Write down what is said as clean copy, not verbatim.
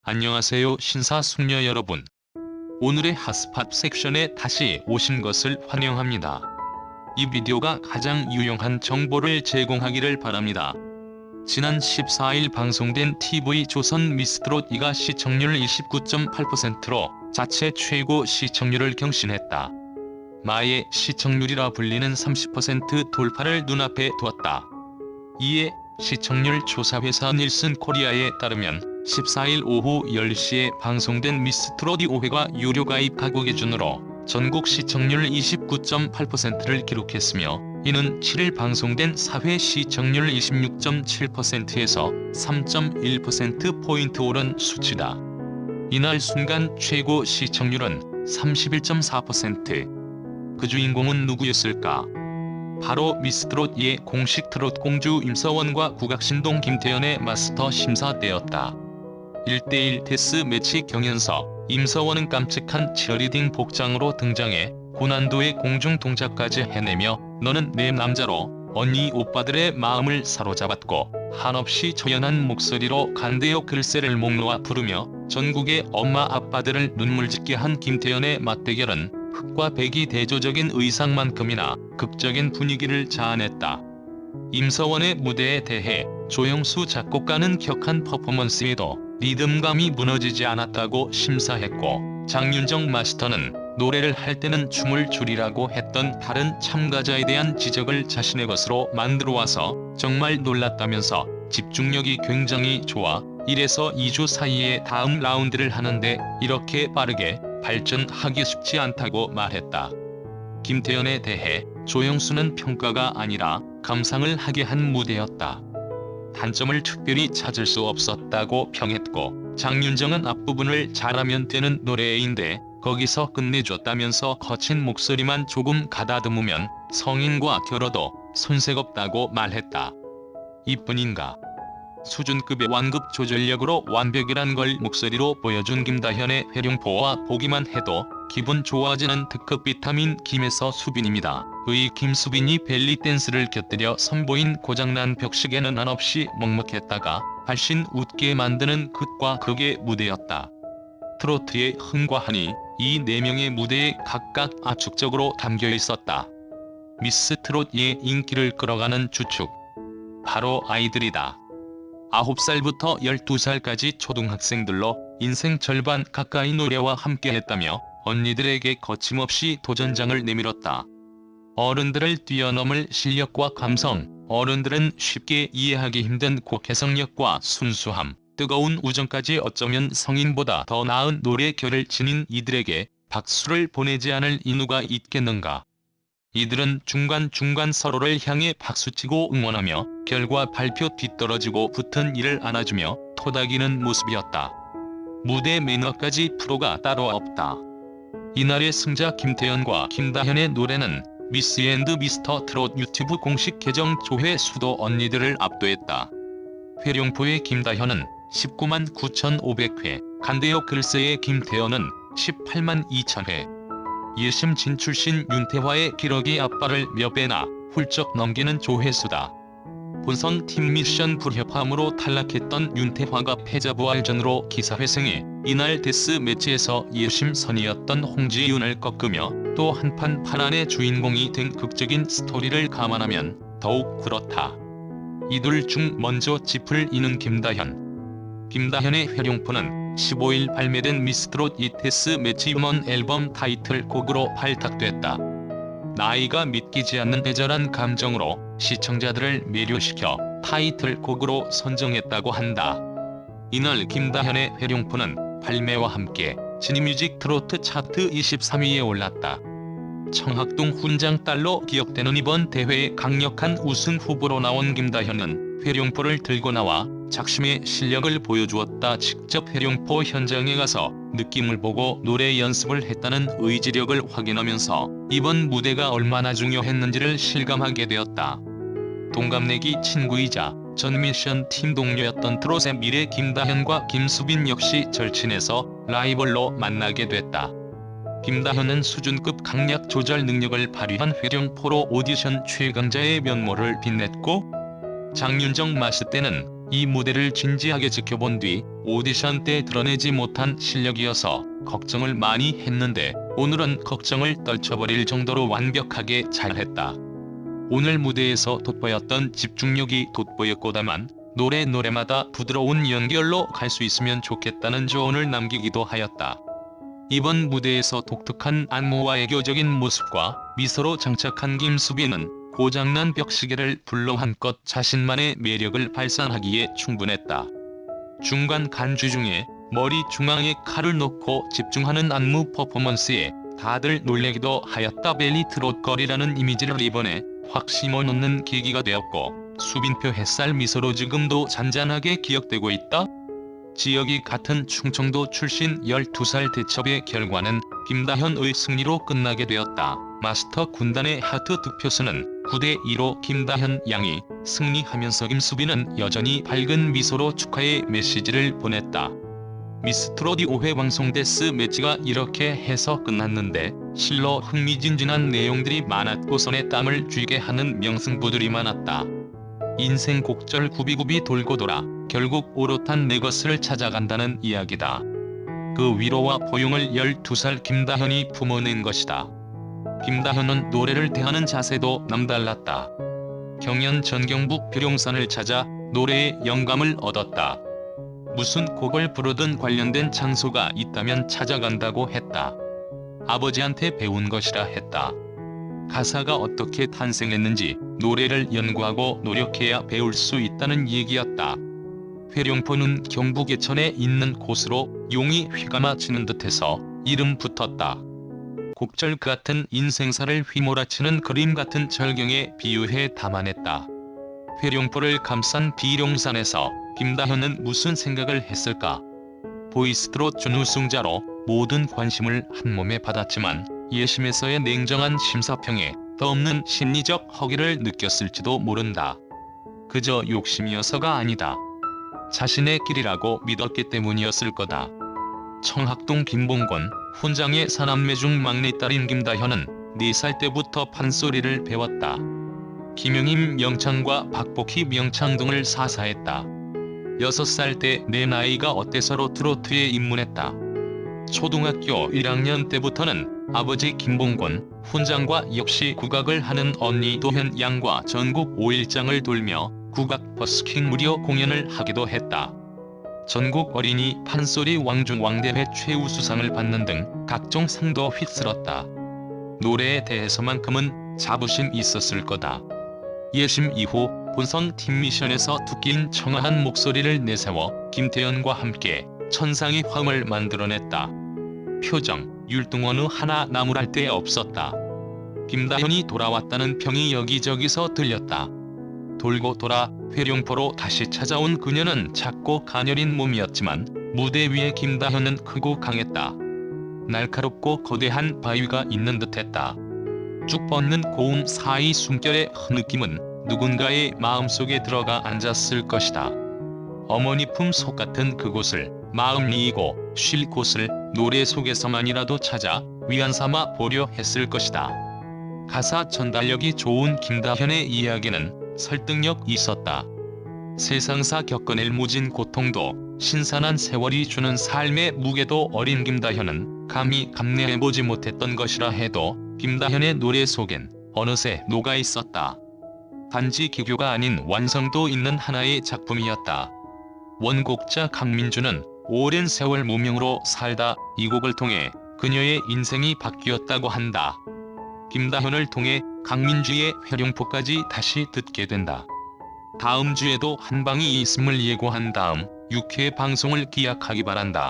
안녕하세요 신사숙녀 여러분. 오늘의 핫스팟 섹션에 다시 오신 것을 환영합니다. 이 비디오가 가장 유용한 정보를 제공하기를 바랍니다. 지난 14일 방송된 TV조선 미스트롯 2가 시청률 29.8%로 자체 최고 시청률을 경신했다. 마의 시청률이라 불리는 30% 돌파를 눈앞에 두었다. 이에 시청률 조사회사 닐슨 코리아에 따르면 14일 오후 10시에 방송된 미스트롯 5회가 유료 가입 가구 기준으로 전국 시청률 29.8%를 기록했으며, 이는 7일 방송된 4회 시청률 26.7%에서 3.1%포인트 오른 수치다. 이날 순간 최고 시청률은 31.4%. 그 주인공은 누구였을까? 바로 미스트롯 2의 공식 트롯 공주 임서원과 국악신동 김태연의 마스터 심사 때였다. 1대1 데스 매치 경연서, 임서원은 깜찍한 치어리딩 복장으로 등장해 고난도의 공중 동작까지 해내며 "너는 내 남자로" 언니 오빠들의 마음을 사로잡았고, 한없이 처연한 목소리로 간대요 글쎄를 목 놓아 부르며 전국의 엄마 아빠들을 눈물짓게 한 김태연의 맞대결은 흑과 백이 대조적인 의상만큼이나 극적인 분위기를 자아냈다. 임서원의 무대에 대해 조영수 작곡가는 격한 퍼포먼스에도 리듬감이 무너지지 않았다고 심사했고, 장윤정 마스터는 노래를 할 때는 춤을 추리라고 했던 다른 참가자에 대한 지적을 자신의 것으로 만들어와서 정말 놀랐다면서 집중력이 굉장히 좋아 1에서 2주 사이에 다음 라운드를 하는데 이렇게 빠르게 발전하기 쉽지 않다고 말했다. 김태연에 대해 조영수는 평가가 아니라 감상을 하게 한 무대였다. 단점을 특별히 찾을 수 없었다고 평했고, 장윤정은 앞부분을 잘하면 되는 노래인데 거기서 끝내줬다면서 거친 목소리만 조금 가다듬으면 성인과 겨뤄도 손색 없다고 말했다. 이뿐인가? 수준급의 완급 조절력으로 완벽이란 걸 목소리로 보여준 김다현의 회룡포와 보기만 해도 기분 좋아지는 특급 비타민 김에서 수빈입니다. 의 김수빈이 벨리 댄스를 곁들여 선보인 고장난 벽식에는 한없이 먹먹했다가 발신 웃게 만드는 극과 극의 무대였다. 트로트의 흥과 한이 이 4명의 무대에 각각 압축적으로 담겨 있었다. 미스트롯의 인기를 끌어가는 주축, 바로 아이들이다. 9살부터 12살까지 초등학생들로 인생 절반 가까이 노래와 함께했다며 언니들에게 거침없이 도전장을 내밀었다. 어른들을 뛰어넘을 실력과 감성, 어른들은 쉽게 이해하기 힘든 곡해석력과 순수함, 뜨거운 우정까지 어쩌면 성인보다 더 나은 노래 결을 지닌 이들에게 박수를 보내지 않을 이유가 있겠는가. 이들은 중간중간 서로를 향해 박수치고 응원하며 결과 발표 뒤떨어지고 붙은 이를 안아주며 토닥이는 모습이었다. 무대 매너까지 프로가 따로 없다. 이날의 승자 김태연과 김다현의 노래는 미스 앤드 미스터 트롯 유튜브 공식 계정 조회수도 언니들을 압도했다. 회룡포의 김다현은 19만 9,500회, 간대요 글쎄의 김태연은 18만 2,000회. 예심 진출신 윤태화의 기러기 아빠를 몇 배나 훌쩍 넘기는 조회수다. 본선 팀 미션 불협화음으로 탈락했던 윤태화가 패자부활전으로 기사회생해 이날 데스 매치에서 예심 선이었던 홍지윤을 꺾으며 또 한판 파란의 주인공이 된 극적인 스토리를 감안하면 더욱 그렇다. 이들 중 먼저 짚을 이는 김다현. 김다현의 회룡포는 15일 발매된 미스트롯 2 데스 매치 음원 앨범 타이틀곡으로 발탁됐다. 나이가 믿기지 않는 애절한 감정으로 시청자들을 매료시켜 타이틀곡으로 선정했다고 한다. 이날 김다현의 회룡포는 발매와 함께 지니뮤직 트로트 차트 23위에 올랐다. 청학동 훈장딸로 기억되는 이번 대회에 강력한 우승 후보로 나온 김다현은 회룡포를 들고 나와 작심의 실력을 보여주었다. 직접 회룡포 현장에 가서 느낌을 보고 노래 연습을 했다는 의지력을 확인하면서 이번 무대가 얼마나 중요했는지를 실감하게 되었다. 동갑내기 친구이자 전 미션 팀 동료였던 트롯의 미래 김다현과 김수빈 역시 절친해서 라이벌로 만나게 됐다. 김다현은 수준급 강약 조절 능력을 발휘한 회룡포로 오디션 최강자의 면모를 빛냈고, 장윤정 마스터는 이 무대를 진지하게 지켜본 뒤 오디션 때 드러내지 못한 실력이어서 걱정을 많이 했는데 오늘은 걱정을 떨쳐버릴 정도로 완벽하게 잘했다. 오늘 무대에서 돋보였던 집중력이 돋보였고 다만 노래마다 부드러운 연결로 갈 수 있으면 좋겠다는 조언을 남기기도 하였다. 이번 무대에서 독특한 안무와 애교적인 모습과 미소로 장착한 김수빈은 고장난 벽시계를 불러 한껏 자신만의 매력을 발산하기에 충분했다. 중간 간주 중에 머리 중앙에 칼을 놓고 집중하는 안무 퍼포먼스에 다들 놀래기도 하였다. 벨리 트롯걸이라는 이미지를 이번에 확 심어놓는 계기가 되었고 수빈표 햇살 미소로 지금도 잔잔하게 기억되고 있다. 지역이 같은 충청도 출신 12살 대첩의 결과는 김다현의 승리로 끝나게 되었다. 마스터 군단의 하트 득표수는 9대2로 김다현 양이 승리하면서 김수빈은 여전히 밝은 미소로 축하의 메시지를 보냈다. 미스트롯 5회 방송 데스 매치가 이렇게 해서 끝났는데 실로 흥미진진한 내용들이 많았고 손에 땀을 쥐게 하는 명승부들이 많았다. 인생 곡절 굽이굽이 돌고 돌아 결국 오롯한 내 것을 찾아간다는 이야기다. 그 위로와 포용을 12살 김다현이 품어낸 것이다. 김다현은 노래를 대하는 자세도 남달랐다. 경연 전경북 벼룡산을 찾아 노래에 영감을 얻었다. 무슨 곡을 부르든 관련된 장소가 있다면 찾아간다고 했다. 아버지한테 배운 것이라 했다. 가사가 어떻게 탄생했는지 노래를 연구하고 노력해야 배울 수 있다는 얘기였다. 회룡포는 경북 예천에 있는 곳으로 용이 휘감아치는 듯해서 이름 붙었다. 곡절 같은 인생사를 휘몰아치는 그림 같은 절경에 비유해 담아냈다. 회룡포를 감싼 비룡산에서 김다현은 무슨 생각을 했을까? 보이스트롯 준우승자로 모든 관심을 한몸에 받았지만 예심에서의 냉정한 심사평에 더없는 심리적 허기를 느꼈을지도 모른다. 그저 욕심이어서가 아니다. 자신의 길이라고 믿었기 때문이었을 거다. 청학동 김봉곤, 훈장의 사남매 중 막내딸인 김다현은 4살 때부터 판소리를 배웠다. 김용임 명창과 박복희 명창 등을 사사했다. 6살 때 내 나이가 어때서로 트로트에 입문했다. 초등학교 1학년 때부터는 아버지 김봉곤, 훈장과 역시 국악을 하는 언니 도현 양과 전국 5일장을 돌며 국악 버스킹 무료 공연을 하기도 했다. 전국 어린이 판소리 왕중왕대회 최우수상을 받는 등 각종 상도 휩쓸었다. 노래에 대해서만큼은 자부심 있었을 거다. 예심 이후 본선 팀미션에서 듣기인 청아한 목소리를 내세워 김태연과 함께 천상의 화음을 만들어냈다. 표정, 율동 어느 하나 나무랄 데 없었다. 김다현이 돌아왔다는 평이 여기저기서 들렸다. 돌고 돌아 회룡포로 다시 찾아온 그녀는 작고 가녀린 몸이었지만 무대 위에 김다현은 크고 강했다. 날카롭고 거대한 바위가 있는 듯했다. 쭉 뻗는 고음 사이 숨결의 흐느낌은 누군가의 마음속에 들어가 앉았을 것이다. 어머니 품속 같은 그곳을 마음 리이고 쉴 곳을 노래 속에서만이라도 찾아 위안 삼아 보려 했을 것이다. 가사 전달력이 좋은 김다현의 이야기는 설득력 있었다. 세상사 겪어낼 무진 고통도 신선한 세월이 주는 삶의 무게도 어린 김다현은 감히 감내해보지 못했던 것이라 해도 김다현의 노래 속엔 어느새 녹아있었다. 단지 기교가 아닌 완성도 있는 하나의 작품이었다. 원곡자 강민주는 오랜 세월 무명으로 살다 이 곡을 통해 그녀의 인생이 바뀌었다고 한다. 김다현을 통해 강민주의 회룡포까지 다시 듣게 된다. 다음 주에도 한방이 있음을 예고한 다음 6회 방송을 기약하기 바란다.